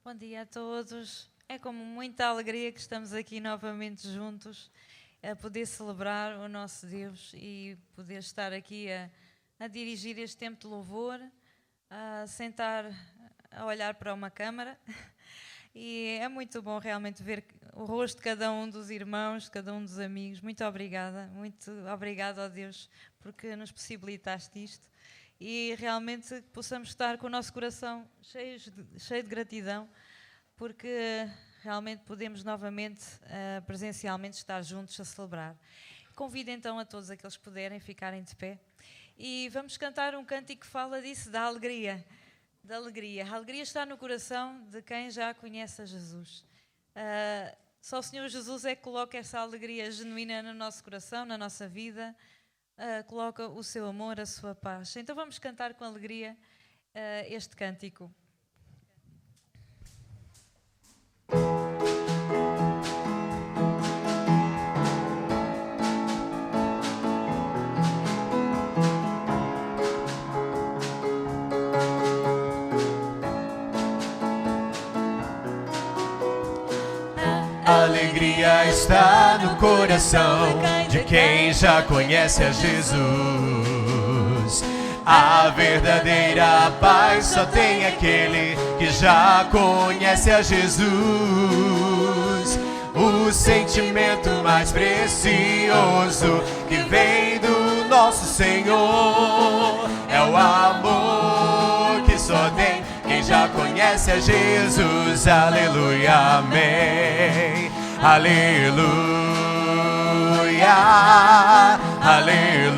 Bom dia a todos. É com muita alegria que estamos aqui novamente juntos a poder celebrar o nosso Deus e poder estar aqui a dirigir este tempo de louvor, a sentar, a olhar para uma câmara. E é muito bom realmente ver o rosto de cada um dos irmãos, de cada um dos amigos. Muito obrigada a Deus porque nos possibilitaste isto. E realmente possamos estar com o nosso coração cheio de gratidão, porque realmente podemos novamente, presencialmente, estar juntos a celebrar. Convido então a todos aqueles que puderem ficarem de pé e vamos cantar um cântico que fala disso, da alegria. Da alegria. A alegria está no coração de quem já conhece a Jesus. Só o Senhor Jesus é que coloca essa alegria genuína no nosso coração, na nossa vida. Coloca o seu amor, a sua paz. Então vamos cantar com alegria este cântico. A alegria está no coração de quem já conhece a Jesus. A verdadeira paz só tem aquele que já conhece a Jesus. O sentimento mais precioso que vem do nosso Senhor é o amor que só tem quem já conhece a Jesus. Aleluia, amém. Aleluia, aleluia,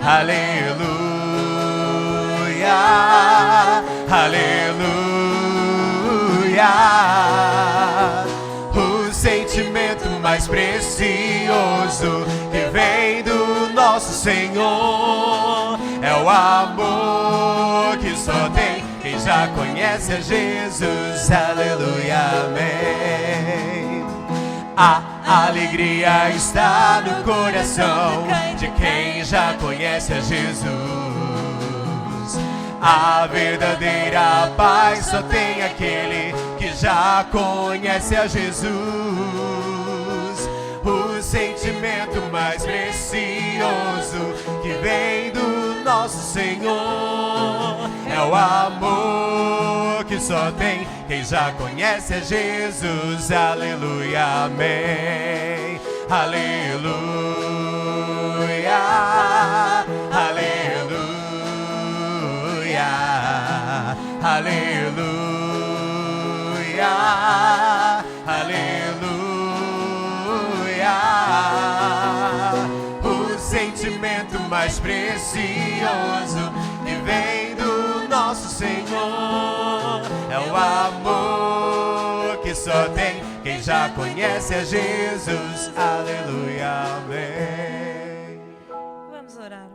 aleluia, aleluia. O sentimento mais precioso que vem do nosso Senhor é o amor que só tem quem já conhece a Jesus. Aleluia, amém. A alegria está no coração de quem já conhece a Jesus. A verdadeira paz só tem aquele que já conhece a Jesus. O sentimento mais precioso que vem do nosso Senhor é o amor que só tem quem já conhece a Jesus. Aleluia, amém. Aleluia, aleluia, aleluia, aleluia. O sentimento mais precioso que vem do nosso Senhor é o amor que só tem quem já conhece a Jesus. Aleluia, amém. Vamos orar.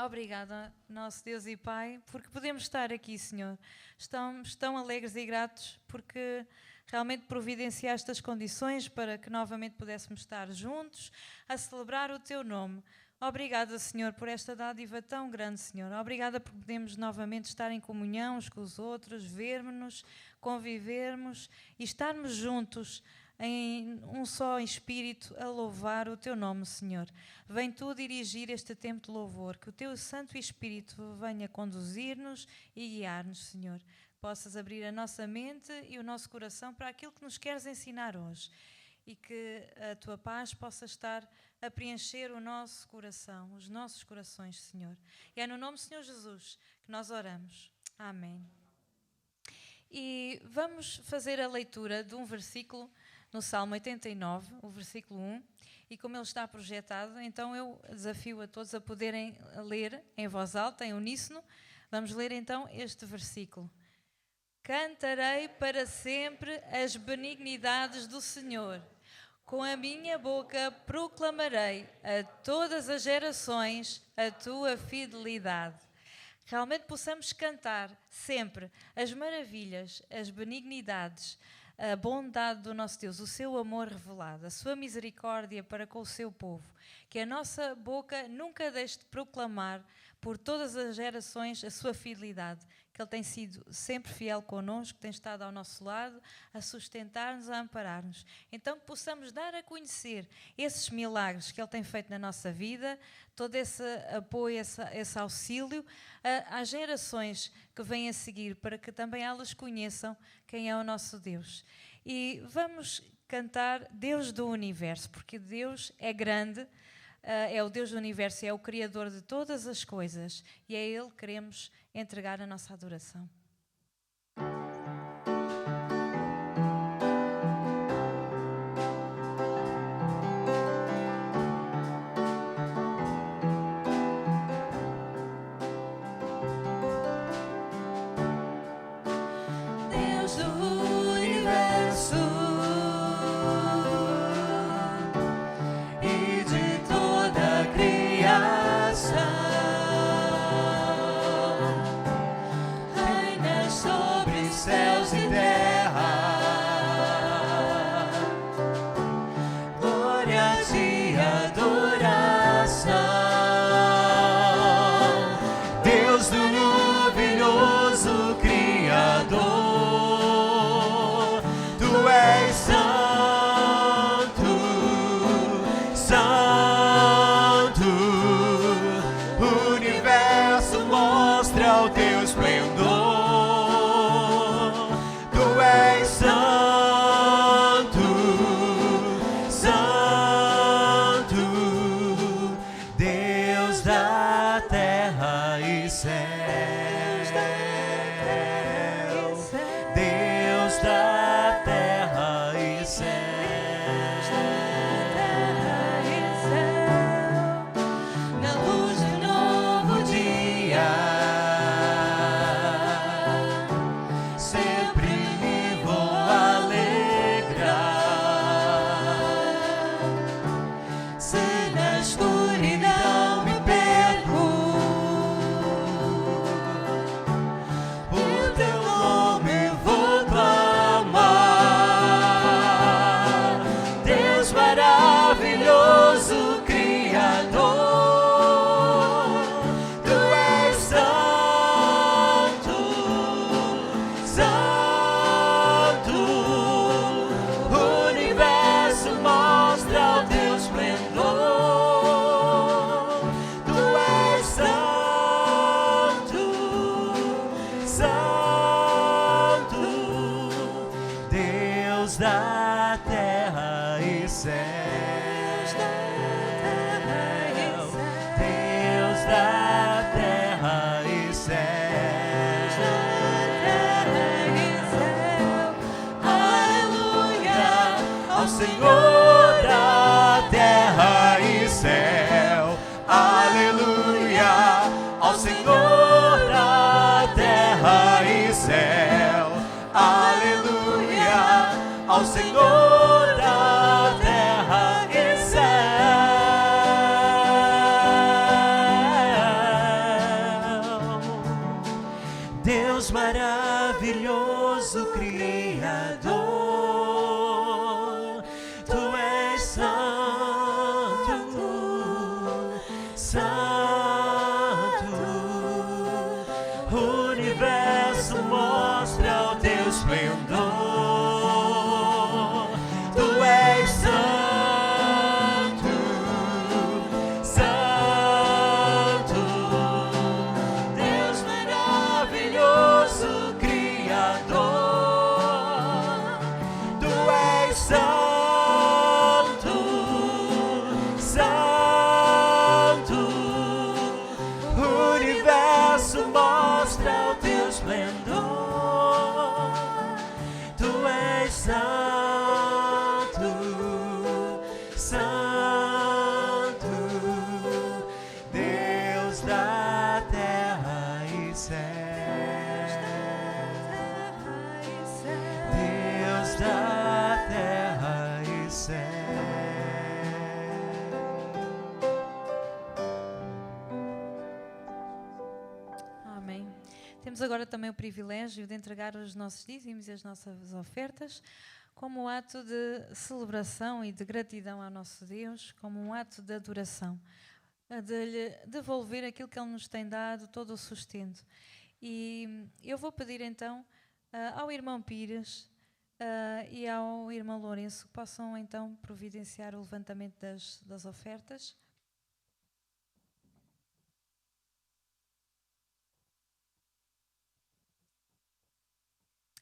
Obrigada, nosso Deus e Pai, porque podemos estar aqui, Senhor. Estamos tão alegres e gratos porque realmente providenciaste as condições para que novamente pudéssemos estar juntos a celebrar o Teu nome. Obrigada, Senhor, por esta dádiva tão grande, Senhor. Obrigada por podermos novamente estar em comunhão uns com os outros, vermos-nos, convivermos e estarmos juntos em um só espírito a louvar o Teu nome, Senhor. Vem Tu dirigir este tempo de louvor, que o Teu Santo Espírito venha conduzir-nos e guiar-nos, Senhor. Possas abrir a nossa mente e o nosso coração para aquilo que nos queres ensinar hoje e que a Tua paz possa estar a preencher o nosso coração, os nossos corações, Senhor. E é no nome do Senhor Jesus que nós oramos. Amém. E vamos fazer a leitura de um versículo no Salmo 89, o versículo 1, e como ele está projetado, então eu desafio a todos a poderem ler em voz alta, em uníssono. Vamos ler então este versículo. Cantarei para sempre as benignidades do Senhor. Com a minha boca proclamarei a todas as gerações a tua fidelidade. Realmente possamos cantar sempre as maravilhas, as benignidades, a bondade do nosso Deus, o seu amor revelado, a sua misericórdia para com o seu povo. Que a nossa boca nunca deixe de proclamar por todas as gerações a sua fidelidade. que Ele tem sido sempre fiel connosco, tem estado ao nosso lado, a sustentar-nos, a amparar-nos. Então que possamos dar a conhecer esses milagres que Ele tem feito na nossa vida, todo esse apoio, esse auxílio às gerações que vêm a seguir, para que também elas conheçam quem é o nosso Deus. E vamos cantar Deus do Universo, porque Deus é grande, é o Deus do Universo, é o Criador de todas as coisas, e a Ele queremos entregar a nossa adoração. Deus do Universo e de toda a criação, reinas sobre céus e terra, glórias e adoração. Deus do luminoso Criador, Tu és santo, santo. O universo mostra o Teu esplendor. Tu és santo, santo. Deus da terra e céu. Deus da terra e céu. Na luz de novo dia, sempre me vou alegrar. Se na escuridão me perco, o Teu nome vou clamar. Deus maravilhoso Criador, Tu és santo, santo. O universo mostra o Teu esplendor. Tu és santo, santo. Deus da terra e céu. Deus da terra e céu. Aleluia ao Senhor da terra e céu. Aleluia ao Senhor da terra e céu. Aleluia ao Senhor da terra e céu. Deus maravilhoso Criador, Tu és santo, santo. O universo mostra o Teu esplendor. Tu és santo, santo. Deus maravilhoso Criador, Tu és santo, santo. O universo mostra o Teu esplendor. Tu és santo, santo. Deus da terra e céu. Deus da terra e céu. Amém. Temos agora também o privilégio de entregar os nossos dízimos e as nossas ofertas como um ato de celebração e de gratidão ao nosso Deus, como um ato de adoração, de lhe devolver aquilo que Ele nos tem dado, todo o sustento. E eu vou pedir então ao irmão Pires e ao irmão Lourenço que possam então providenciar o levantamento das ofertas.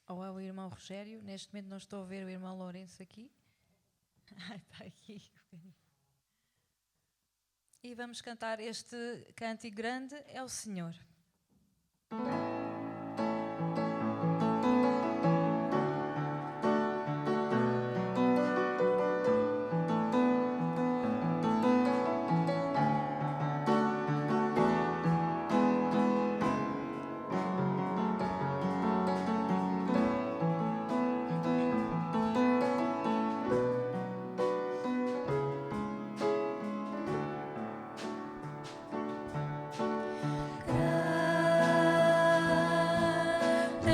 Ou ao irmão Rogério. Neste momento não estou a ver o irmão Lourenço aqui. Está aqui. E vamos cantar este cântico grande, é o Senhor.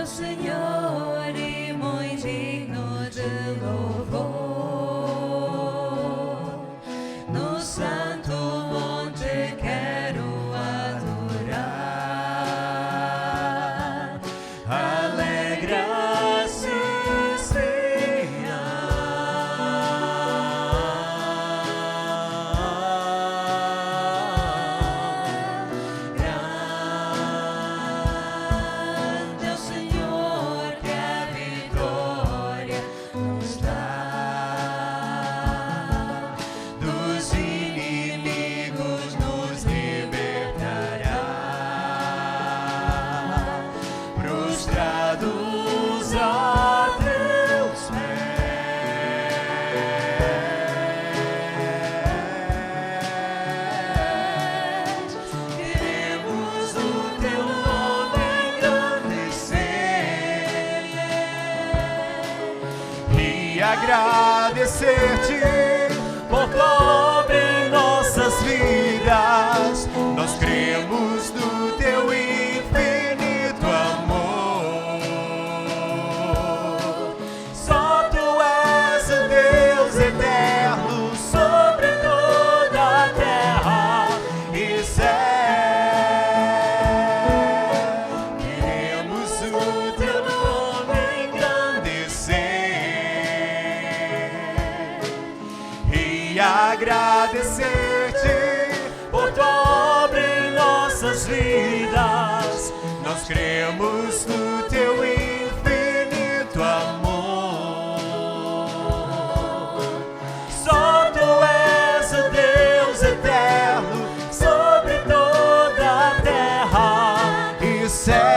Senhor e muito digno de louvor, no santo monte quero adorar, alegra-se agradecer-te por tua obra em nossas vidas. Nós cremos no teu infinito amor. Só tu és o Deus eterno sobre toda a terra e céu. Queremos o teu nome engrandecer e agradecer-te por tua obra em nossas vidas. Nós cremos no teu infinito amor. Só tu és o Deus eterno sobre toda a terra e céu.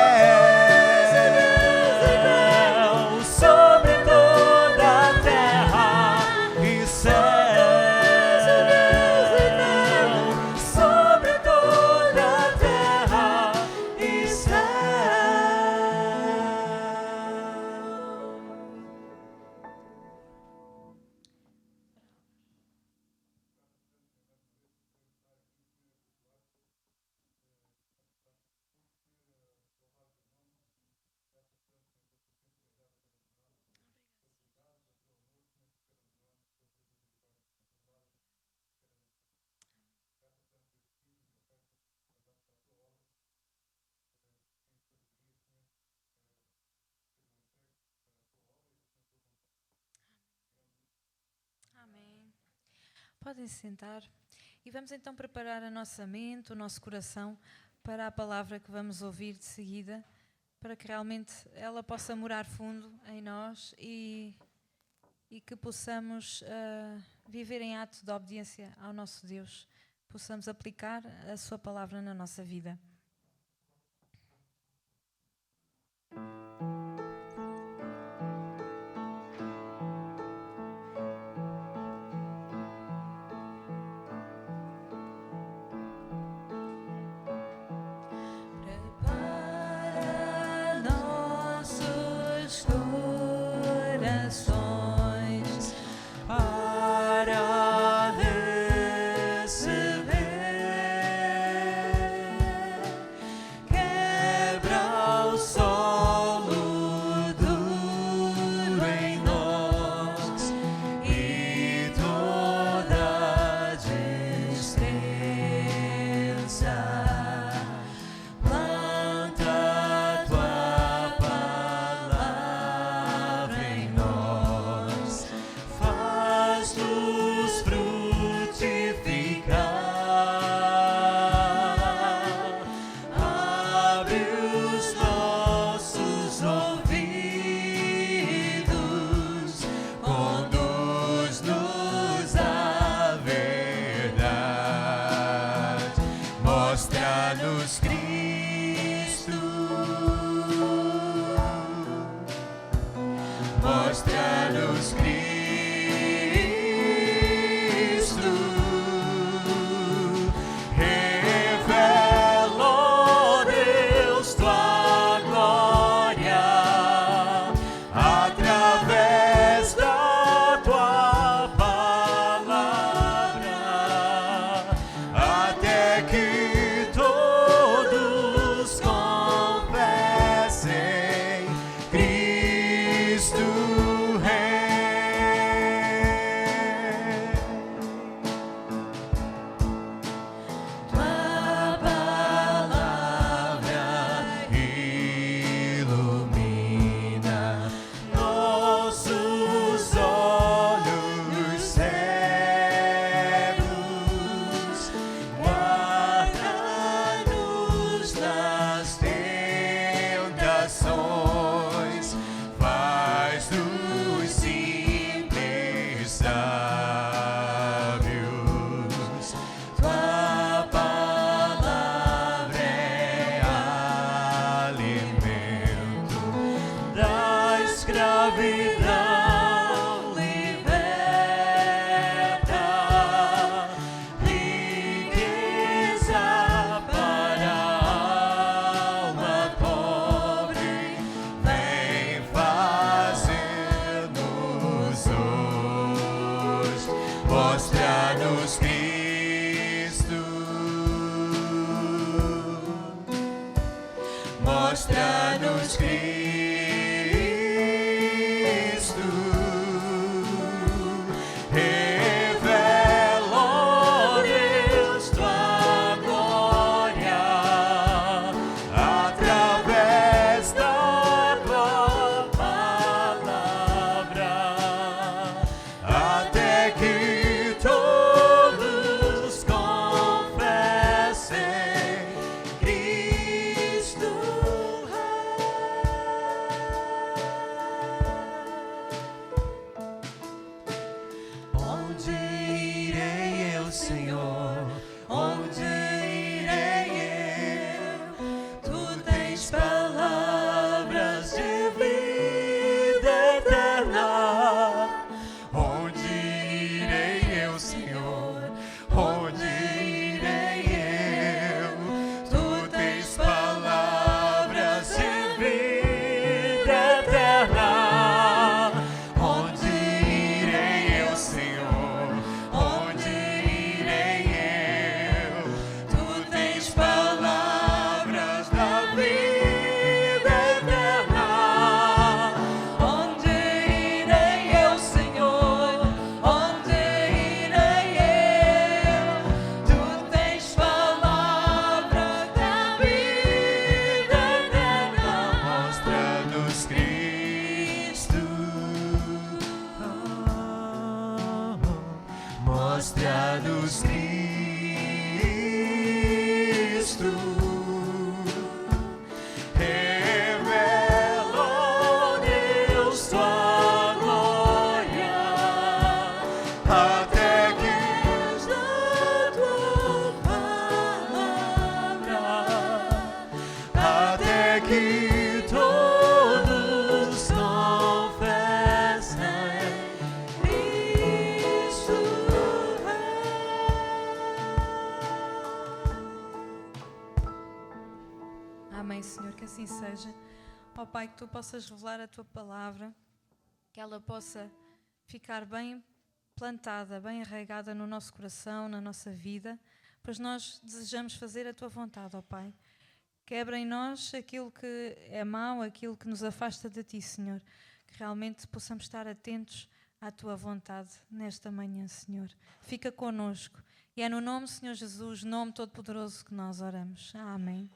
Amém. Podem se sentar e vamos então preparar a nossa mente, o nosso coração para a palavra que vamos ouvir de seguida, para que realmente ela possa morar fundo em nós e que possamos viver em ato de obediência ao nosso Deus, possamos aplicar a sua palavra na nossa vida. Quebra o sol. Mostrados Cristo, revelou Deus tua glória, até que da tua palavra, até que todos confessem Cristo. Amém, Senhor, que assim seja. Ó Pai, que Tu possas revelar a Tua palavra, que ela possa ficar bem plantada, bem arraigada no nosso coração, na nossa vida, pois nós desejamos fazer a Tua vontade, ó Pai. Quebra em nós aquilo que é mau, aquilo que nos afasta de Ti, Senhor, que realmente possamos estar atentos à Tua vontade nesta manhã, Senhor. Fica connosco. E é no nome, Senhor Jesus, nome todo-poderoso, que nós oramos. Amém.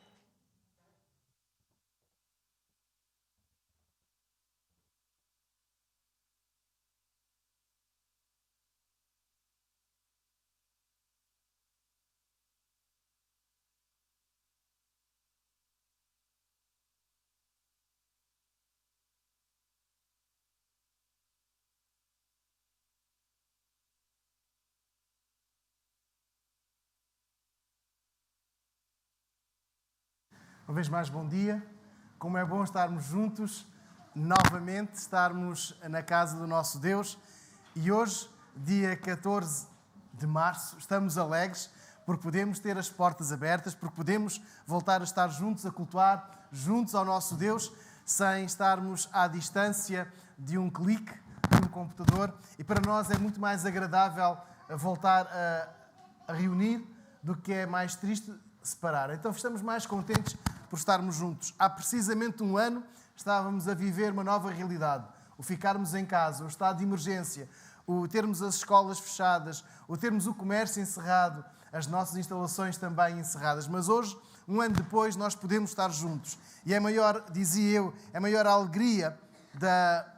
Uma vez mais, bom dia. Como é bom estarmos juntos, novamente, estarmos na casa do nosso Deus. E hoje, dia 14 de março, estamos alegres porque podemos ter as portas abertas, porque podemos voltar a estar juntos, a cultuar, juntos ao nosso Deus, sem estarmos à distância de um clique de um computador. E para nós é muito mais agradável voltar a reunir do que é mais triste separar. Então estamos mais contentes por estarmos juntos. Há precisamente um ano estávamos a viver uma nova realidade. O ficarmos em casa, o estado de emergência, o termos as escolas fechadas, o termos o comércio encerrado, as nossas instalações também encerradas. Mas hoje, um ano depois, nós podemos estar juntos. E é maior, dizia eu, é maior a alegria da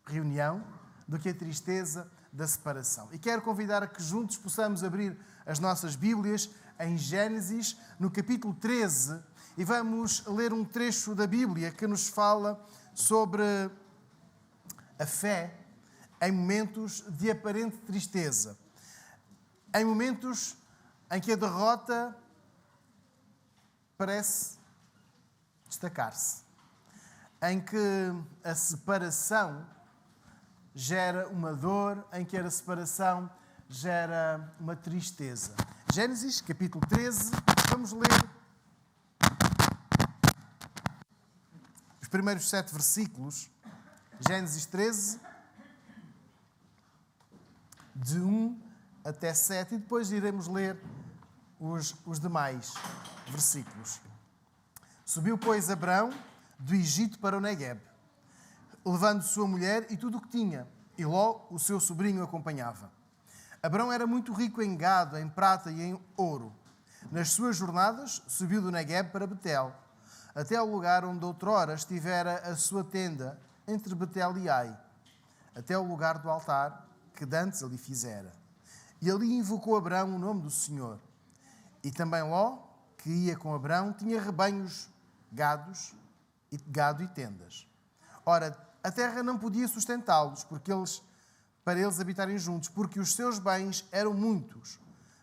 reunião do que a tristeza da separação. E quero convidar a que juntos possamos abrir as nossas Bíblias em Gênesis, no capítulo 13, e vamos ler um trecho da Bíblia que nos fala sobre a fé em momentos de aparente tristeza, em momentos em que a derrota parece destacar-se, em que a separação gera uma dor, em que a separação gera uma tristeza. Gênesis, capítulo 13, vamos ler os primeiros 7 versículos. Gênesis 13, de 1 até 7, e depois iremos ler os demais versículos. Subiu, pois, Abrão do Egito para o Negueb, levando sua mulher e tudo o que tinha, e Ló, o seu sobrinho, o acompanhava. Abrão era muito rico em gado, em prata e em ouro. Nas suas jornadas, subiu do Negueb para Betel, até ao lugar onde outrora estivera a sua tenda, entre Betel e Ai, até ao lugar do altar que dantes ali fizera. E ali invocou Abrão o nome do Senhor. E também Ló, que ia com Abrão, tinha rebanhos, gado e tendas. Ora, a terra não podia sustentá-los, para eles habitarem juntos, porque os seus bens eram muitos,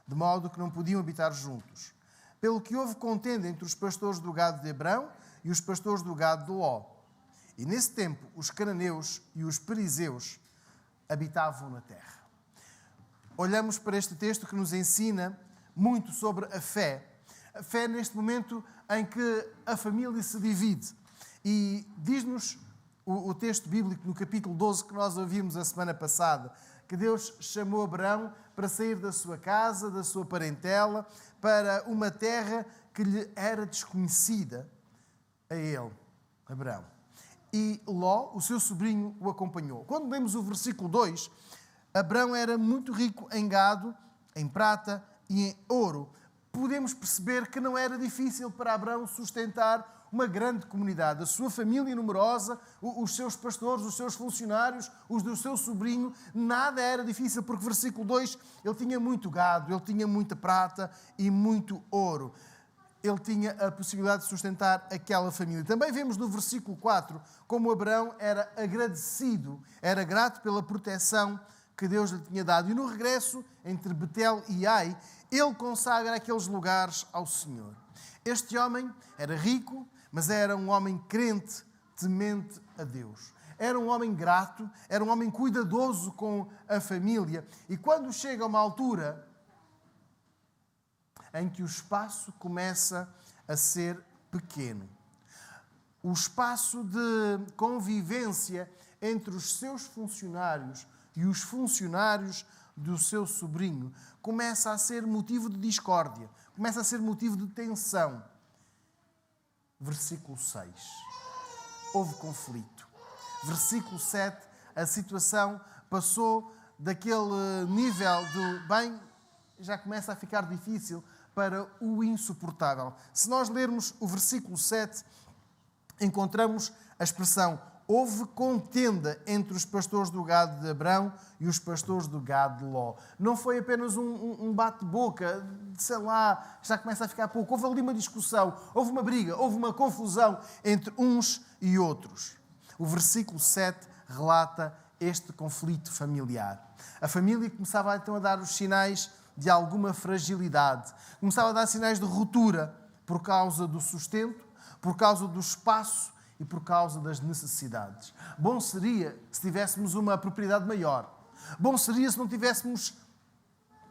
de modo que não podiam habitar juntos. Pelo que houve contenda entre os pastores do gado de Abrão e os pastores do gado de Ló. E nesse tempo os cananeus e os perizeus habitavam na terra. Olhamos para este texto que nos ensina muito sobre a fé. A fé neste momento em que a família se divide. E diz-nos o texto bíblico no capítulo 12 que nós ouvimos a semana passada, que Deus chamou Abrão para sair da sua casa, da sua parentela, para uma terra que lhe era desconhecida a ele, Abrão. E Ló, o seu sobrinho, o acompanhou. Quando lemos o versículo 2, Abrão era muito rico em gado, em prata e em ouro. Podemos perceber que não era difícil para Abrão sustentar uma grande comunidade. A sua família numerosa, os seus pastores, os seus funcionários, os do seu sobrinho, nada era difícil, porque versículo 2, ele tinha muito gado, ele tinha muita prata e muito ouro. Ele tinha a possibilidade de sustentar aquela família. Também vemos no versículo 4 como Abrão era agradecido, era grato pela proteção que Deus lhe tinha dado. E no regresso, entre Betel e Ai, ele consagra aqueles lugares ao Senhor. Este homem era rico, mas era um homem crente, temente a Deus. Era um homem grato, era um homem cuidadoso com a família. E quando chega a uma altura em que o espaço começa a ser pequeno, o espaço de convivência entre os seus funcionários e os funcionários do seu sobrinho começa a ser motivo de discórdia, começa a ser motivo de tensão. Versículo 6. Houve conflito. Versículo 7. A situação passou daquele nível do bem, já começa a ficar difícil, para o insuportável. Se nós lermos o versículo 7, encontramos a expressão: houve contenda entre os pastores do gado de Abrão e os pastores do gado de Ló. Não foi apenas um bate-boca, sei lá, já começa a ficar pouco. Houve ali uma discussão, houve uma briga, houve uma confusão entre uns e outros. O versículo 7 relata este conflito familiar. A família começava então a dar os sinais de alguma fragilidade. Começava a dar sinais de ruptura por causa do sustento, por causa do espaço e por causa das necessidades. Bom seria se tivéssemos uma propriedade maior. Bom seria se não tivéssemos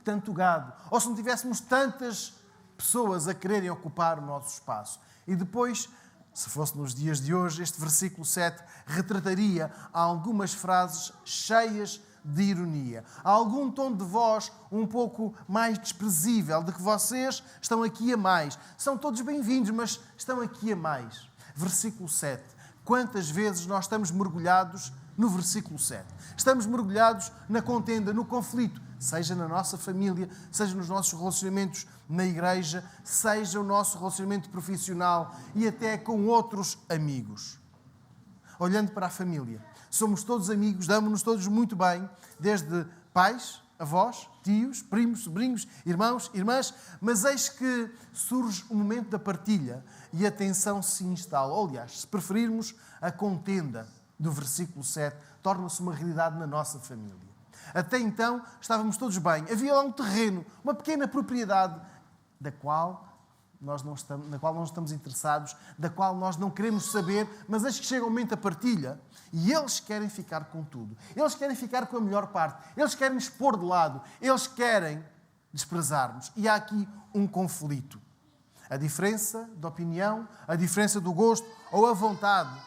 tanto gado. Ou se não tivéssemos tantas pessoas a quererem ocupar o nosso espaço. E depois, se fosse nos dias de hoje, este versículo 7 retrataria algumas frases cheias de ironia. Há algum tom de voz um pouco mais desprezível, de que vocês estão aqui a mais. São todos bem-vindos, mas estão aqui a mais. Versículo 7. Quantas vezes nós estamos mergulhados no versículo 7? Estamos mergulhados na contenda, no conflito, seja na nossa família, seja nos nossos relacionamentos na igreja, seja o nosso relacionamento profissional e até com outros amigos. Olhando para a família, somos todos amigos, damos-nos todos muito bem, desde pais, avós, tios, primos, sobrinhos, irmãos, irmãs, mas eis que surge o momento da partilha e a tensão se instala. Ou, aliás, se preferirmos, a contenda do versículo 7 torna-se uma realidade na nossa família. Até então estávamos todos bem. Havia lá um terreno, uma pequena propriedade, na qual nós não estamos interessados, da qual nós não queremos saber, mas eis que chega o momento da partilha e eles querem ficar com tudo. Eles querem ficar com a melhor parte. Eles querem nos pôr de lado. Eles querem desprezar-nos. E há aqui um conflito. A diferença de opinião, a diferença do gosto ou a vontade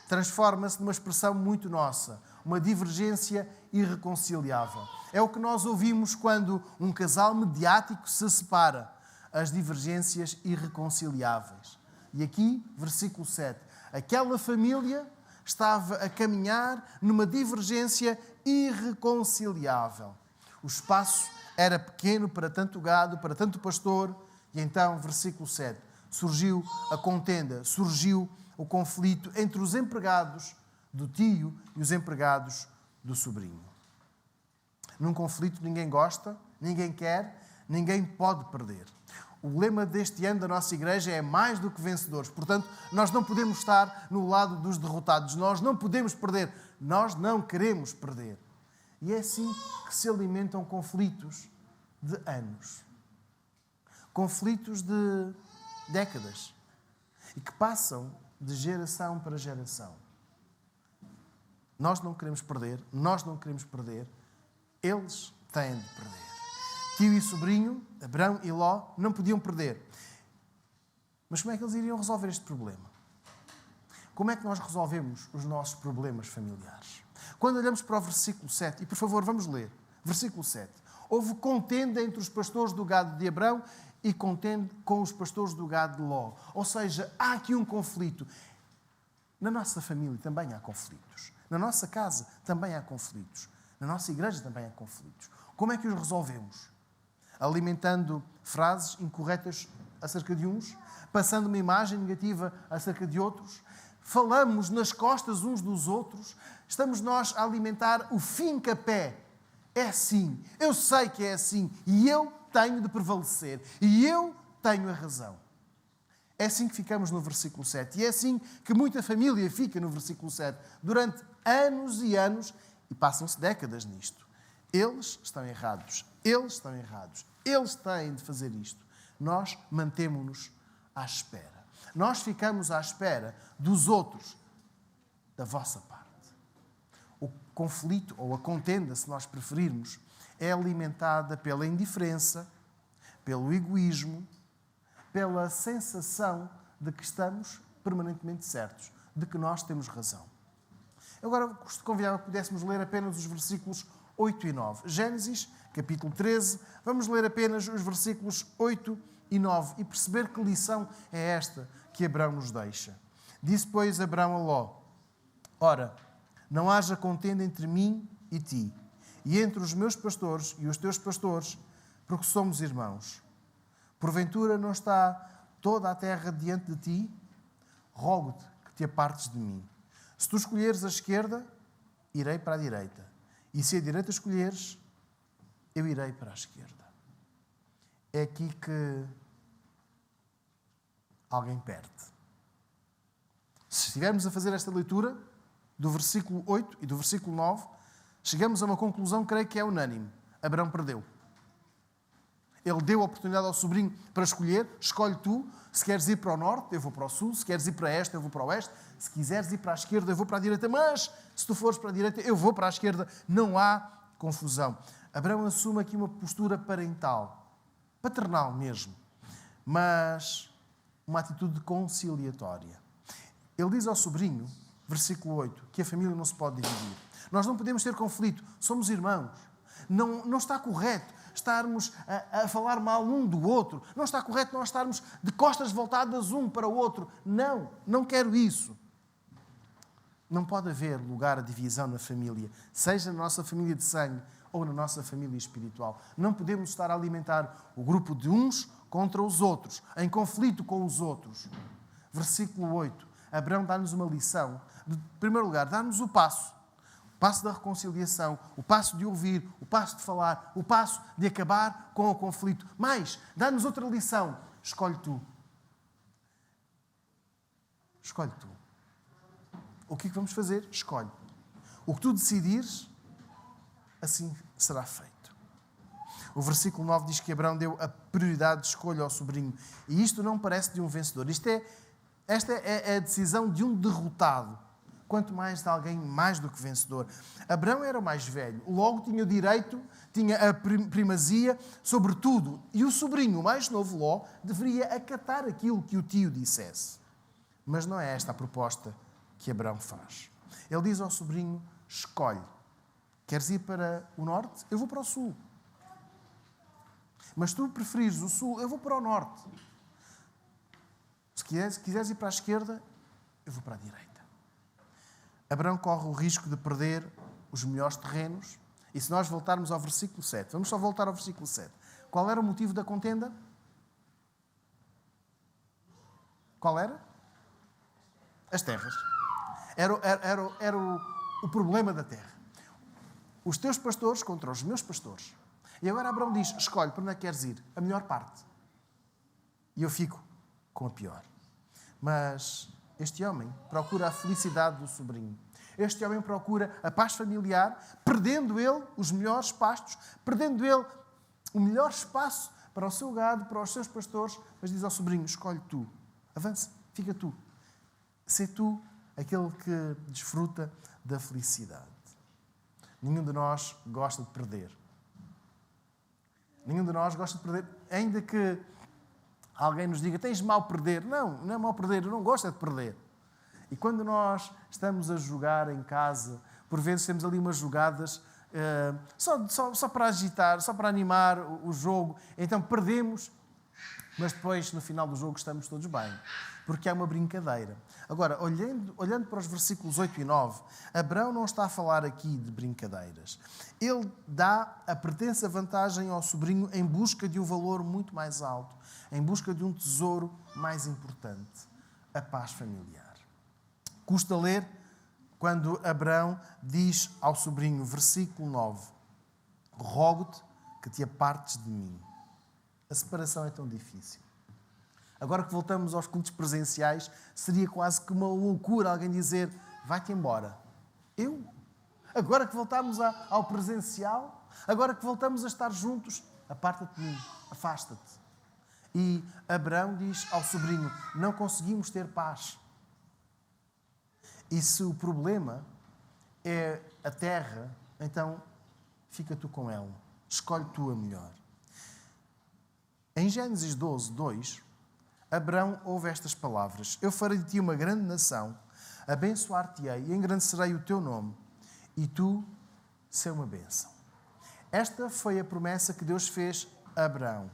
transforma-se numa expressão muito nossa, uma divergência irreconciliável. É o que nós ouvimos quando um casal mediático se separa. As divergências irreconciliáveis. E aqui, versículo 7, Aquela família estava a caminhar numa divergência irreconciliável. O espaço era pequeno para tanto gado, para tanto pastor, e então, versículo 7, surgiu a contenda, surgiu o conflito entre os empregados do tio e os empregados do sobrinho. Num conflito ninguém gosta, ninguém quer, ninguém pode perder. O lema deste ano da nossa igreja é mais do que vencedores. Portanto, nós não podemos estar no lado dos derrotados. Nós não podemos perder. Nós não queremos perder. E é assim que se alimentam conflitos de anos. Conflitos de décadas. E que passam de geração para geração. Nós não queremos perder. Nós não queremos perder. Eles têm de perder. Tio e sobrinho, Abrão e Ló, não podiam perder. Mas como é que eles iriam resolver este problema? Como é que nós resolvemos os nossos problemas familiares? Quando olhamos para o versículo 7, e por favor, vamos ler. Versículo 7. Houve contenda entre os pastores do gado de Abrão e contenda com os pastores do gado de Ló. Ou seja, há aqui um conflito. Na nossa família também há conflitos. Na nossa casa também há conflitos. Na nossa igreja também há conflitos. Como é que os resolvemos? Alimentando frases incorretas acerca de uns, passando uma imagem negativa acerca de outros, falamos nas costas uns dos outros, estamos nós a alimentar o fim-capé. É assim, eu sei que é assim, e eu tenho de prevalecer, e eu tenho a razão. É assim que ficamos no versículo 7, e é assim que muita família fica no versículo 7, durante anos e anos, e passam-se décadas nisto. Eles estão errados. Eles estão errados. Eles têm de fazer isto. Nós mantemos-nos à espera. Nós ficamos à espera dos outros, da vossa parte. O conflito, ou a contenda, se nós preferirmos, é alimentada pela indiferença, pelo egoísmo, pela sensação de que estamos permanentemente certos, de que nós temos razão. Agora, gosto de convidar que pudéssemos ler apenas os versículos 8 e 9. Gênesis, capítulo 13. Vamos ler apenas os versículos 8 e 9 e perceber que lição é esta que Abrão nos deixa. Disse, pois, Abrão a Ló: ora, não haja contenda entre mim e ti, e entre os meus pastores e os teus pastores, porque somos irmãos. Porventura não está toda a terra diante de ti? Rogo-te que te apartes de mim. Se tu escolheres a esquerda, irei para a direita. E se a direita escolheres, eu irei para a esquerda. É aqui que alguém perde. Se estivermos a fazer esta leitura do versículo 8 e do versículo 9, chegamos a uma conclusão, creio que é unânime. Abrão perdeu. Ele deu a oportunidade ao sobrinho para escolher. Escolhe tu. Se queres ir para o norte, eu vou para o sul. Se queres ir para este, eu vou para o oeste. Se quiseres ir para a esquerda, eu vou para a direita. Mas, se tu fores para a direita, eu vou para a esquerda. Não há confusão. Abrão assume aqui uma postura parental. Paternal mesmo. Mas uma atitude conciliatória. Ele diz ao sobrinho, versículo 8, que a família não se pode dividir. Nós não podemos ter conflito. Somos irmãos. Não está correto estarmos a falar mal um do outro. Não está correto nós estarmos de costas voltadas um para o outro. Não quero isso. Não pode haver lugar a divisão na família, seja na nossa família de sangue ou na nossa família espiritual. Não podemos estar a alimentar o grupo de uns contra os outros, em conflito com os outros. Versículo 8. Abrão dá-nos uma lição. De, em primeiro lugar, dá-nos o passo da reconciliação, o passo de ouvir, o passo de falar, o passo de acabar com o conflito. Mas, dá-nos outra lição. Escolhe tu. Escolhe tu. O que é que vamos fazer? Escolhe. O que tu decidires, assim será feito. O versículo 9 diz que Abrão deu a prioridade de escolha ao sobrinho. E isto não parece de um vencedor. Esta é a decisão de um derrotado. Quanto mais de alguém mais do que vencedor. Abrão era o mais velho, logo tinha o direito, tinha a primazia sobre tudo. E o sobrinho, o mais novo, Ló, deveria acatar aquilo que o tio dissesse. Mas não é esta a proposta que Abrão faz. Ele diz ao sobrinho, escolhe. Queres ir para o norte? Eu vou para o sul. Mas tu preferires o sul, eu vou para o norte. Se quiseres ir para a esquerda, eu vou para a direita. Abraão corre o risco de perder os melhores terrenos. E se nós voltarmos ao versículo 7, vamos só voltar ao versículo 7. Qual era o motivo da contenda? Qual era? As terras. Era o problema da terra. Os teus pastores contra os meus pastores. E agora Abraão diz, escolhe para onde é que queres ir. A melhor parte. E eu fico com a pior. Mas este homem procura a felicidade do sobrinho. Este homem procura a paz familiar, perdendo ele os melhores pastos, perdendo ele o melhor espaço para o seu gado, para os seus pastores, mas diz ao sobrinho, escolhe tu. Avança, fica tu. Sê tu aquele que desfruta da felicidade. Nenhum de nós gosta de perder. Nenhum de nós gosta de perder, ainda que alguém nos diga, tens mal perder. Não, não é mal perder, eu não gosto de perder. E quando nós estamos a jogar em casa, por vezes temos ali umas jogadas só para agitar, só para animar o jogo, então perdemos, mas depois no final do jogo estamos todos bem, porque é uma brincadeira. Agora, olhando para os versículos 8 e 9, Abraão não está a falar aqui de brincadeiras. Ele dá a pretensa vantagem ao sobrinho em busca de um valor muito mais alto, em busca de um tesouro mais importante, a paz familiar. Custa ler quando Abraão diz ao sobrinho, versículo 9, rogo-te que te apartes de mim. A separação é tão difícil. Agora que voltamos aos cultos presenciais, seria quase que uma loucura alguém dizer, vai-te embora. Eu? Agora que voltamos ao presencial, agora que voltamos a estar juntos, aparta-te de mim, afasta-te. E Abraão diz ao sobrinho, não conseguimos ter paz. E se o problema é a terra, então fica tu com ela. Escolhe tu a melhor. Em Gênesis 12, 2, Abraão ouve estas palavras. Eu farei de ti uma grande nação, abençoar-te-ei e engrandecerei o teu nome, e tu serás uma bênção. Esta foi a promessa que Deus fez a Abraão.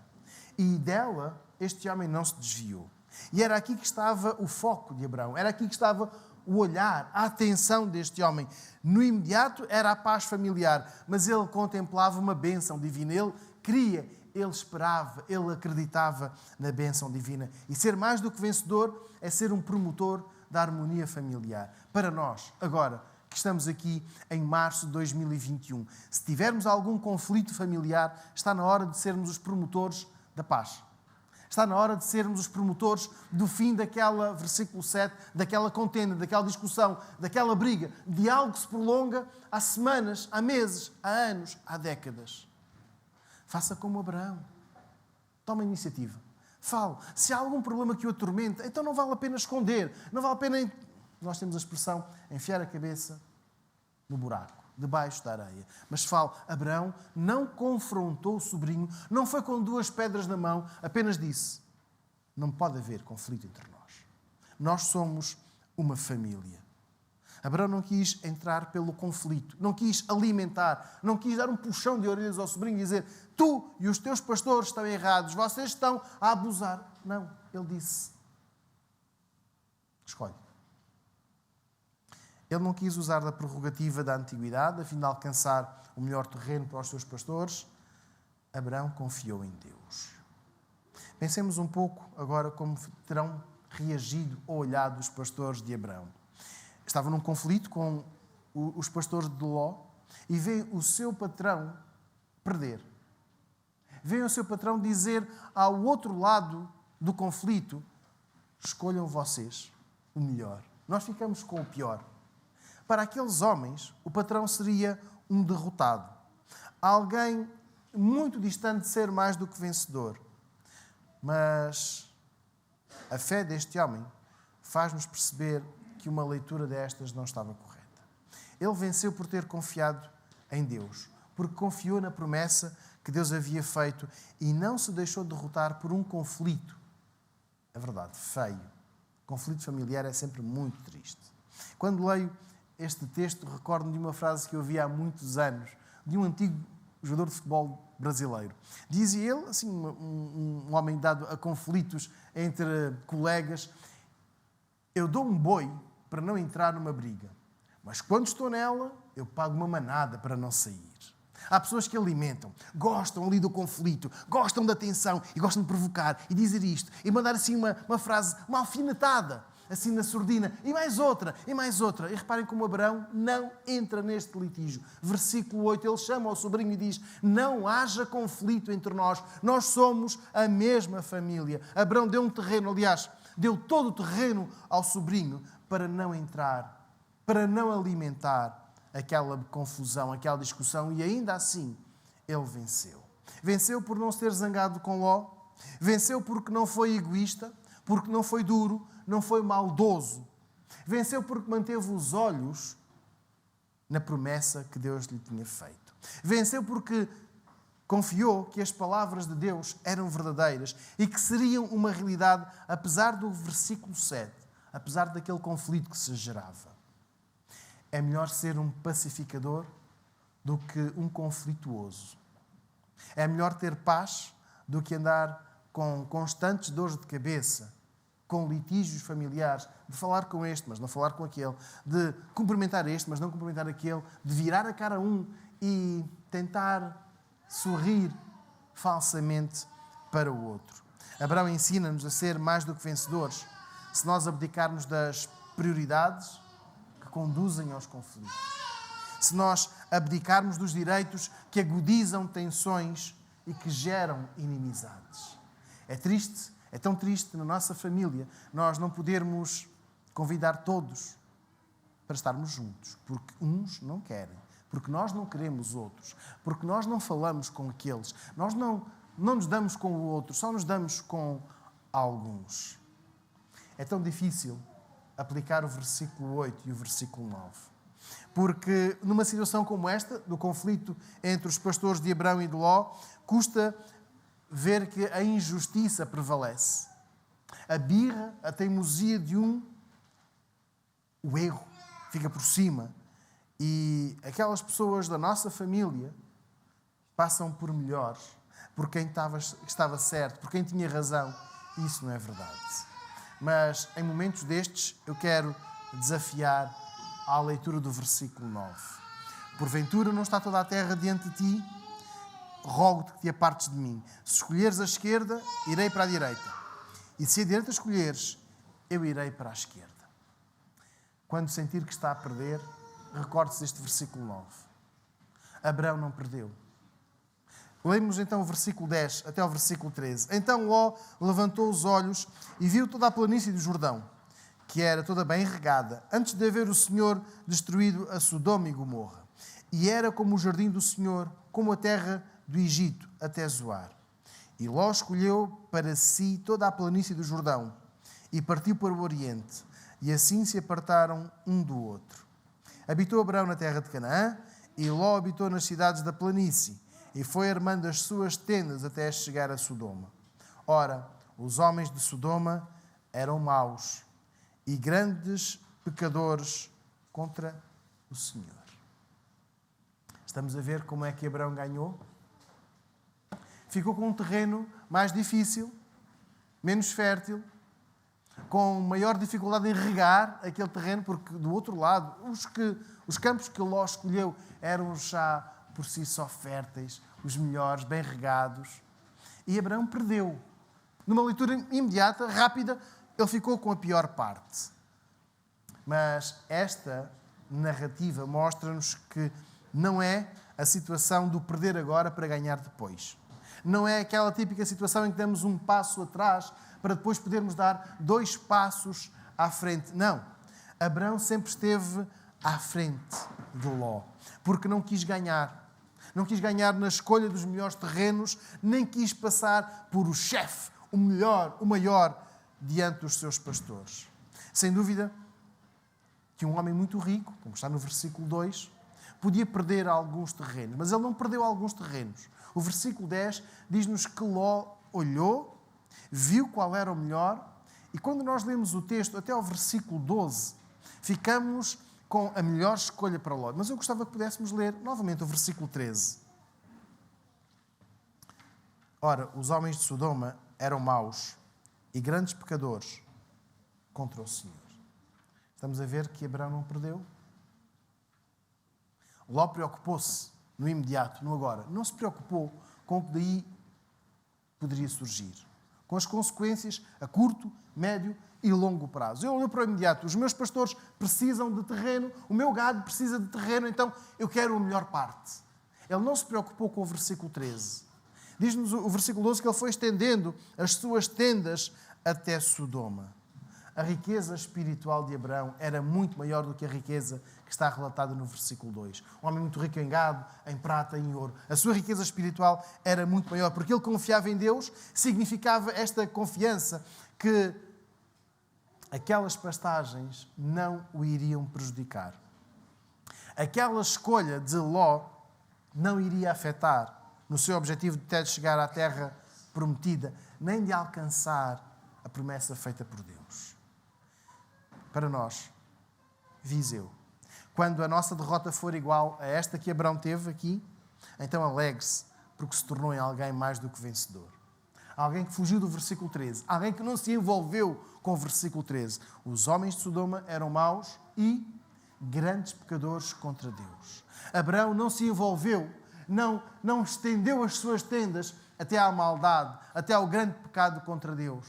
E dela este homem não se desviou. E era aqui que estava o foco de Abraão. Era aqui que estava o olhar, a atenção deste homem. No imediato era a paz familiar, mas ele contemplava uma bênção divina. Ele queria, ele esperava, ele acreditava na bênção divina. E ser mais do que vencedor é ser um promotor da harmonia familiar. Para nós, agora, que estamos aqui em março de 2021, se tivermos algum conflito familiar, está na hora de sermos os promotores da paz. Está na hora de sermos os promotores do fim daquela, versículo 7, daquela contenda, daquela discussão, daquela briga, de algo que se prolonga há semanas, há meses, há anos, há décadas. Faça como Abraão. Toma a iniciativa. Fale. Se há algum problema que o atormenta, então não vale a pena esconder. Não vale a pena, nós temos a expressão, enfiar a cabeça no buraco, debaixo da areia. Mas fale, Abraão não confrontou o sobrinho, não foi com duas pedras na mão, apenas disse, não pode haver conflito entre nós. Nós somos uma família. Abraão não quis entrar pelo conflito, não quis alimentar, não quis dar um puxão de orelhas ao sobrinho e dizer, tu e os teus pastores estão errados, vocês estão a abusar. Não, ele disse, escolhe. Ele não quis usar da prerrogativa da antiguidade, a fim de alcançar o melhor terreno para os seus pastores. Abraão confiou em Deus. Pensemos um pouco agora como terão reagido ou olhado os pastores de Abraão. Estavam num conflito com os pastores de Ló e veem o seu patrão perder. Veem o seu patrão dizer ao outro lado do conflito, escolham vocês o melhor. Nós ficamos com o pior. Para aqueles homens, o patrão seria um derrotado. Alguém muito distante de ser mais do que vencedor. Mas a fé deste homem faz-nos perceber que uma leitura destas não estava correta. Ele venceu por ter confiado em Deus, porque confiou na promessa que Deus havia feito e não se deixou derrotar por um conflito. É verdade, feio. Conflito familiar é sempre muito triste. Quando leio este texto, recordo-me de uma frase que eu ouvi há muitos anos, de um antigo jogador de futebol brasileiro. Dizia ele, assim, um homem dado a conflitos entre colegas, Eu dou um boi para não entrar numa briga, mas quando estou nela, eu pago uma manada para não sair. Há pessoas que alimentam, gostam ali do conflito, gostam da tensão e gostam de provocar e dizer isto e mandar assim uma frase, uma alfinetada, assim na surdina, e mais outra, e mais outra. E reparem como Abraão não entra neste litígio. Versículo 8, ele chama ao sobrinho e diz: não haja conflito entre nós, nós somos a mesma família. Abraão deu um terreno, aliás, deu todo o terreno ao sobrinho para não entrar, para não alimentar aquela confusão, aquela discussão, e ainda assim ele venceu. Venceu por não se ter zangado com Ló, venceu porque não foi egoísta, porque não foi duro, não foi maldoso. Venceu porque manteve os olhos na promessa que Deus lhe tinha feito. Venceu porque confiou que as palavras de Deus eram verdadeiras e que seriam uma realidade, apesar do versículo 7, apesar daquele conflito que se gerava. É melhor ser um pacificador do que um conflituoso. É melhor ter paz do que andar com constantes dores de cabeça, com litígios familiares, de falar com este, mas não falar com aquele, de cumprimentar este, mas não cumprimentar aquele, de virar a cara a um e tentar sorrir falsamente para o outro. Abraão ensina-nos a ser mais do que vencedores se nós abdicarmos das prioridades que conduzem aos conflitos. Se nós abdicarmos dos direitos que agudizam tensões e que geram inimizades. É triste, é tão triste na nossa família nós não podermos convidar todos para estarmos juntos, porque uns não querem, porque nós não queremos outros, porque nós não falamos com aqueles, nós não nos damos com o outro, só nos damos com alguns. É tão difícil aplicar o versículo 8 e o versículo 9. Porque numa situação como esta, do conflito entre os pastores de Abrão e de Ló, custa ver que a injustiça prevalece. A birra, a teimosia de um, o erro fica por cima. E aquelas pessoas da nossa família passam por melhores, por quem estava certo, por quem tinha razão. Isso não é verdade. Mas em momentos destes eu quero desafiar à leitura do versículo 9. Porventura não está toda a terra diante de ti? Rogo-te que te apartes de mim. Se escolheres a esquerda, irei para a direita. E se a direita escolheres, eu irei para a esquerda. Quando sentir que está a perder, recorde-se deste versículo 9. Abraão não perdeu. Lemos então o versículo 10 até o versículo 13. Então Ló levantou os olhos e viu toda a planície do Jordão, que era toda bem regada, antes de haver o Senhor destruído a Sodoma e Gomorra. E era como o jardim do Senhor, como a terra do Egito, até Zoar. E Ló escolheu para si toda a planície do Jordão e partiu para o Oriente. E assim se apartaram um do outro. Habitou Abraão na terra de Canaã e Ló habitou nas cidades da planície. E foi armando as suas tendas até chegar a Sodoma. Ora, os homens de Sodoma eram maus e grandes pecadores contra o Senhor. Estamos a ver como é que Abraão ganhou? Ficou com um terreno mais difícil, menos fértil, com maior dificuldade em regar aquele terreno, porque do outro lado, os campos que Ló escolheu eram já por si só férteis, os melhores, bem regados. E Abraão perdeu. Numa leitura imediata, rápida, ele ficou com a pior parte. Mas esta narrativa mostra-nos que não é a situação do perder agora para ganhar depois. Não é aquela típica situação em que damos um passo atrás para depois podermos dar 2 passos à frente. Não. Abraão sempre esteve à frente de Ló, porque não quis ganhar. Não quis ganhar na escolha dos melhores terrenos, nem quis passar por o chefe, o melhor, o maior, diante dos seus pastores. Sem dúvida que um homem muito rico, como está no versículo 2, podia perder alguns terrenos, mas ele não perdeu alguns terrenos. O versículo 10 diz-nos que Ló olhou, viu qual era o melhor, e quando nós lemos o texto até ao versículo 12, ficamos com a melhor escolha para Ló. Mas eu gostava que pudéssemos ler novamente o versículo 13. Ora, os homens de Sodoma eram maus e grandes pecadores contra o Senhor. Estamos a ver que Abraão não perdeu. Ló preocupou-se no imediato, no agora. Não se preocupou com o que daí poderia surgir. Com as consequências a curto, médio e longo prazo. Ele olhou para o imediato. Os meus pastores precisam de terreno, o meu gado precisa de terreno, então eu quero a melhor parte. Ele não se preocupou com o versículo 13. Diz-nos o versículo 12 que ele foi estendendo as suas tendas até Sodoma. A riqueza espiritual de Abraão era muito maior do que a riqueza que está relatada no versículo 2. Um homem muito rico em gado, em prata, em ouro. A sua riqueza espiritual era muito maior, porque ele confiava em Deus, significava esta confiança que aquelas pastagens não o iriam prejudicar. Aquela escolha de Ló não iria afetar no seu objetivo de até chegar à terra prometida, nem de alcançar a promessa feita por Deus. Para nós, Viseu, quando a nossa derrota for igual a esta que Abraão teve aqui, então alegre-se, porque se tornou em alguém mais do que vencedor. Alguém que fugiu do versículo 13. Alguém que não se envolveu com o versículo 13. Os homens de Sodoma eram maus e grandes pecadores contra Deus. Abraão não se envolveu, não estendeu as suas tendas até à maldade, até ao grande pecado contra Deus.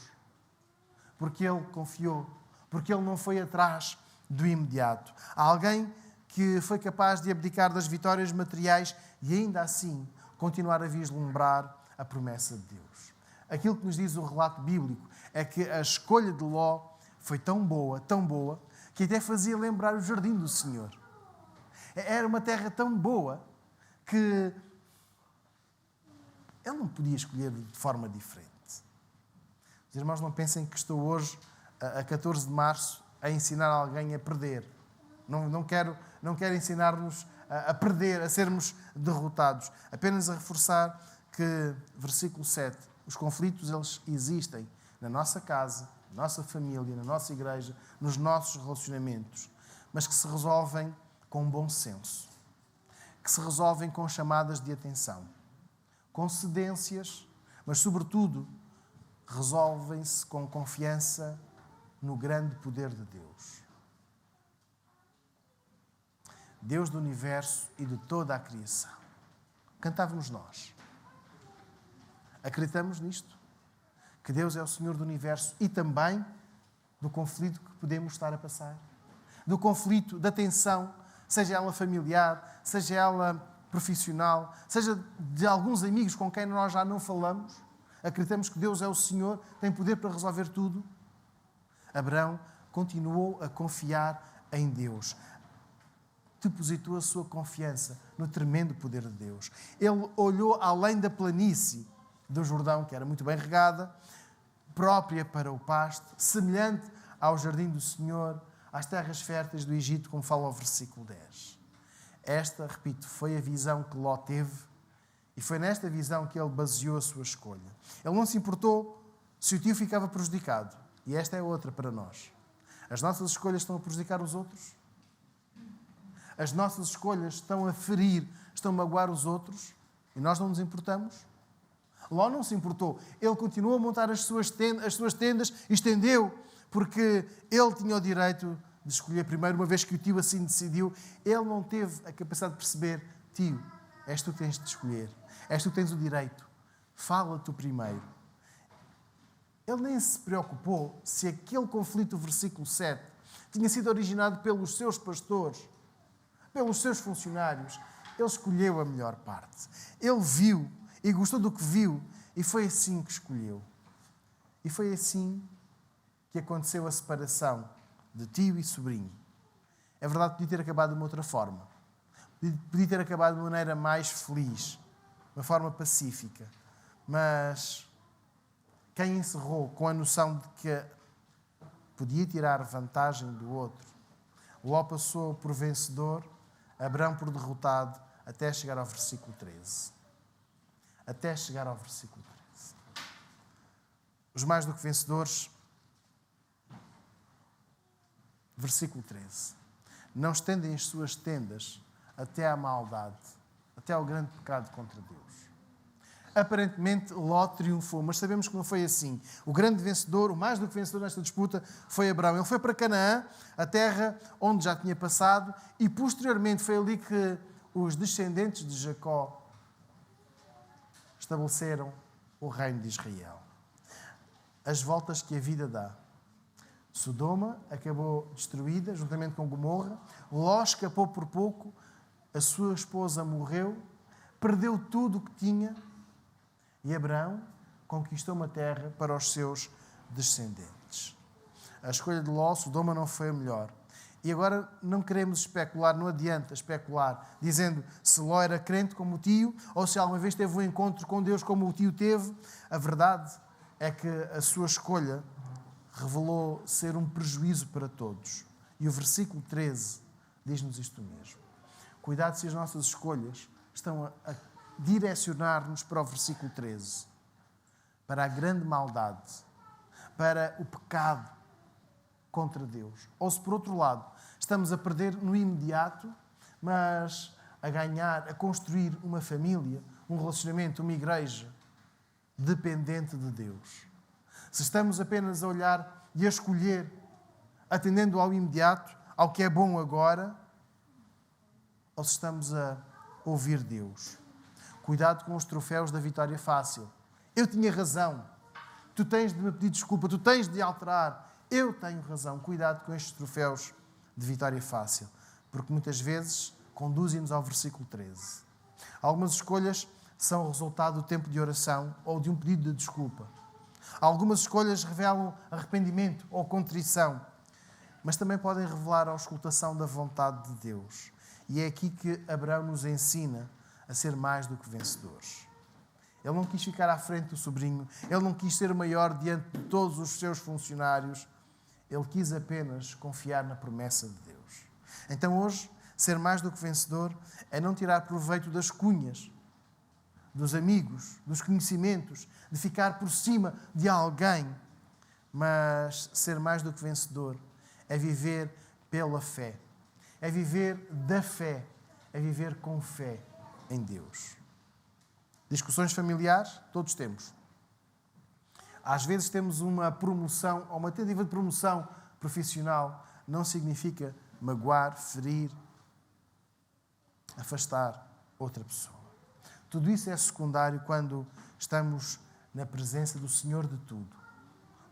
Porque ele confiou, porque ele não foi atrás do imediato. Há alguém que foi capaz de abdicar das vitórias materiais e ainda assim continuar a vislumbrar a promessa de Deus. Aquilo que nos diz o relato bíblico é que a escolha de Ló foi tão boa, que até fazia lembrar o jardim do Senhor. Era uma terra tão boa que ele não podia escolher de forma diferente. Os irmãos não pensem que estou hoje, a 14 de março, a ensinar alguém a perder. Não quero ensinar-nos a perder, a sermos derrotados. Apenas a reforçar que, versículo 7, os conflitos eles existem na nossa casa, na nossa família, na nossa igreja, nos nossos relacionamentos, mas que se resolvem com bom senso, que se resolvem com chamadas de atenção, com cedências, mas, sobretudo, resolvem-se com confiança no grande poder de Deus. Deus do universo e de toda a criação. Cantávamos nós. Acreditamos nisto? Que Deus é o Senhor do universo e também do conflito que podemos estar a passar. Do conflito, da tensão, seja ela familiar, seja ela profissional, seja de alguns amigos com quem nós já não falamos. Acreditamos que Deus é o Senhor, tem poder para resolver tudo. Abraão continuou a confiar em Deus. Depositou a sua confiança no tremendo poder de Deus. Ele olhou além da planície do Jordão, que era muito bem regada, própria para o pasto, semelhante ao jardim do Senhor, às terras férteis do Egito, como fala o versículo 10. Esta, repito, foi a visão que Ló teve e foi nesta visão que ele baseou a sua escolha. Ele não se importou se o tio ficava prejudicado. E esta é outra para nós. As nossas escolhas estão a prejudicar os outros? As nossas escolhas estão a ferir, estão a magoar os outros? E nós não nos importamos? Ló não se importou. Ele continuou a montar as suas tendas e estendeu, porque ele tinha o direito de escolher primeiro, uma vez que o tio assim decidiu. Ele não teve a capacidade de perceber: tio, és tu que tens de escolher. És tu que tens o direito. Fala tu primeiro. Ele nem se preocupou se aquele conflito do versículo 7 tinha sido originado pelos seus pastores, pelos seus funcionários. Ele escolheu a melhor parte. Ele viu e gostou do que viu e foi assim que escolheu. E foi assim que aconteceu a separação de tio e sobrinho. É verdade que podia ter acabado de uma outra forma. Podia ter acabado de uma maneira mais feliz, de uma forma pacífica. Mas quem encerrou com a noção de que podia tirar vantagem do outro, Ló passou por vencedor, Abraão por derrotado, até chegar ao versículo 13. Até chegar ao versículo 13. Os mais do que vencedores, versículo 13. Não estendem as suas tendas até à maldade, até ao grande pecado contra Deus. Aparentemente, Ló triunfou, mas sabemos que não foi assim. O grande vencedor, o mais do que vencedor nesta disputa, foi Abraão. Ele foi para Canaã, a terra onde já tinha passado, e posteriormente foi ali que os descendentes de Jacó estabeleceram o reino de Israel. As voltas que a vida dá. Sodoma acabou destruída, juntamente com Gomorra. Ló escapou por pouco, a sua esposa morreu, perdeu tudo o que tinha, e Abraão conquistou uma terra para os seus descendentes. A escolha de Ló, Sodoma, não foi a melhor. E agora não queremos especular, não adianta especular, dizendo se Ló era crente como o tio, ou se alguma vez teve um encontro com Deus como o tio teve. A verdade é que a sua escolha revelou ser um prejuízo para todos. E o versículo 13 diz-nos isto mesmo. Cuidado se as nossas escolhas estão a direcionar-nos para o versículo 13, para a grande maldade, para o pecado contra Deus. Ou se, por outro lado, estamos a perder no imediato, mas a ganhar, a construir uma família, um relacionamento, uma igreja dependente de Deus. Se estamos apenas a olhar e a escolher, atendendo ao imediato, ao que é bom agora, ou se estamos a ouvir Deus. Cuidado com os troféus da vitória fácil. Eu tinha razão. Tu tens de me pedir desculpa. Tu tens de alterar. Eu tenho razão. Cuidado com estes troféus de vitória fácil. Porque muitas vezes conduzem-nos ao versículo 13. Algumas escolhas são o resultado do tempo de oração ou de um pedido de desculpa. Algumas escolhas revelam arrependimento ou contrição. Mas também podem revelar a auscultação da vontade de Deus. E é aqui que Abraão nos ensina a ser mais do que vencedores. Ele não quis ficar à frente do sobrinho, ele não quis ser maior diante de todos os seus funcionários, ele quis apenas confiar na promessa de Deus. Então hoje, ser mais do que vencedor é não tirar proveito das cunhas, dos amigos, dos conhecimentos, de ficar por cima de alguém, mas ser mais do que vencedor é viver pela fé, é viver da fé, é viver com fé em Deus. Discussões familiares, todos temos. Às vezes temos uma promoção, ou uma tentativa de promoção profissional, não significa magoar, ferir, afastar outra pessoa. Tudo isso é secundário quando estamos na presença do Senhor de tudo,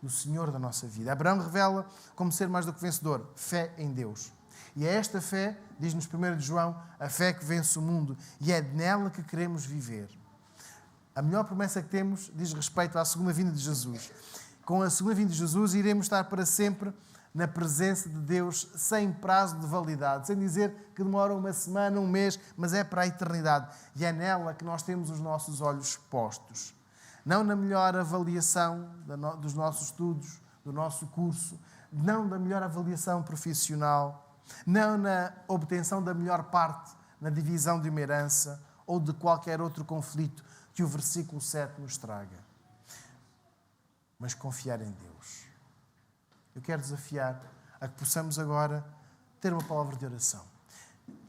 do Senhor da nossa vida. Abraão revela como ser mais do que vencedor, fé em Deus. E é esta fé, diz-nos 1 João, a fé que vence o mundo, e é nela que queremos viver. A melhor promessa que temos diz respeito à segunda vinda de Jesus. Com a segunda vinda de Jesus iremos estar para sempre na presença de Deus, sem prazo de validade, sem dizer que demora uma semana, um mês, mas é para a eternidade. E é nela que nós temos os nossos olhos postos. Não na melhor avaliação dos nossos estudos, do nosso curso, não na melhor avaliação profissional, não na obtenção da melhor parte na divisão de uma herança ou de qualquer outro conflito que o versículo 7 nos traga. Mas confiar em Deus. Eu quero desafiar a que possamos agora ter uma palavra de oração.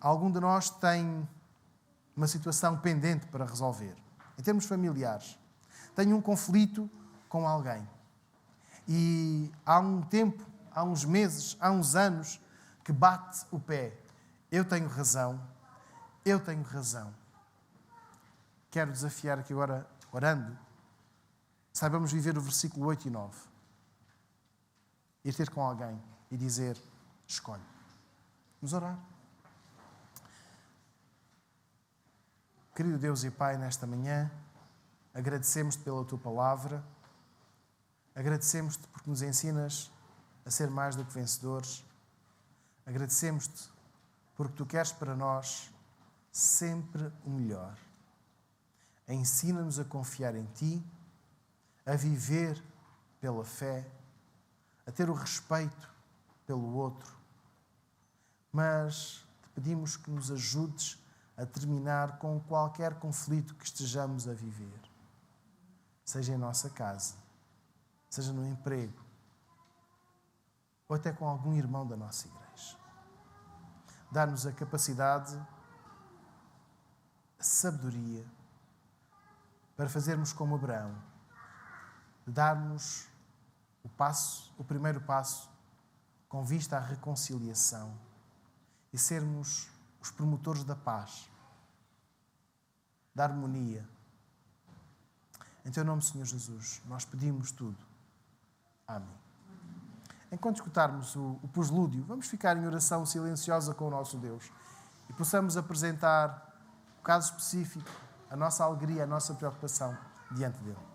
Algum de nós tem uma situação pendente para resolver. Em termos familiares, tem um conflito com alguém. E há um tempo, há uns meses, há uns anos, que bate o pé. Eu tenho razão. Eu tenho razão. Quero desafiar aqui agora, orando, saibamos viver o versículo 8 e 9. Ir ter com alguém e dizer, escolhe. Vamos orar. Querido Deus e Pai, nesta manhã, agradecemos-te pela Tua palavra, agradecemos-te porque nos ensinas a ser mais do que vencedores, agradecemos-te porque Tu queres para nós sempre o melhor. Ensina-nos a confiar em Ti, a viver pela fé, a ter o respeito pelo outro, mas te pedimos que nos ajudes a terminar com qualquer conflito que estejamos a viver, seja em nossa casa, seja no emprego, ou até com algum irmão da nossa igreja. Dá-nos a capacidade, a sabedoria, para fazermos como Abraão, de darmos o primeiro passo com vista à reconciliação e sermos os promotores da paz, da harmonia. Em teu nome, Senhor Jesus, nós pedimos tudo. Amém. Enquanto escutarmos o poslúdio, vamos ficar em oração silenciosa com o nosso Deus e possamos apresentar o caso específico, a nossa alegria, a nossa preocupação diante dele.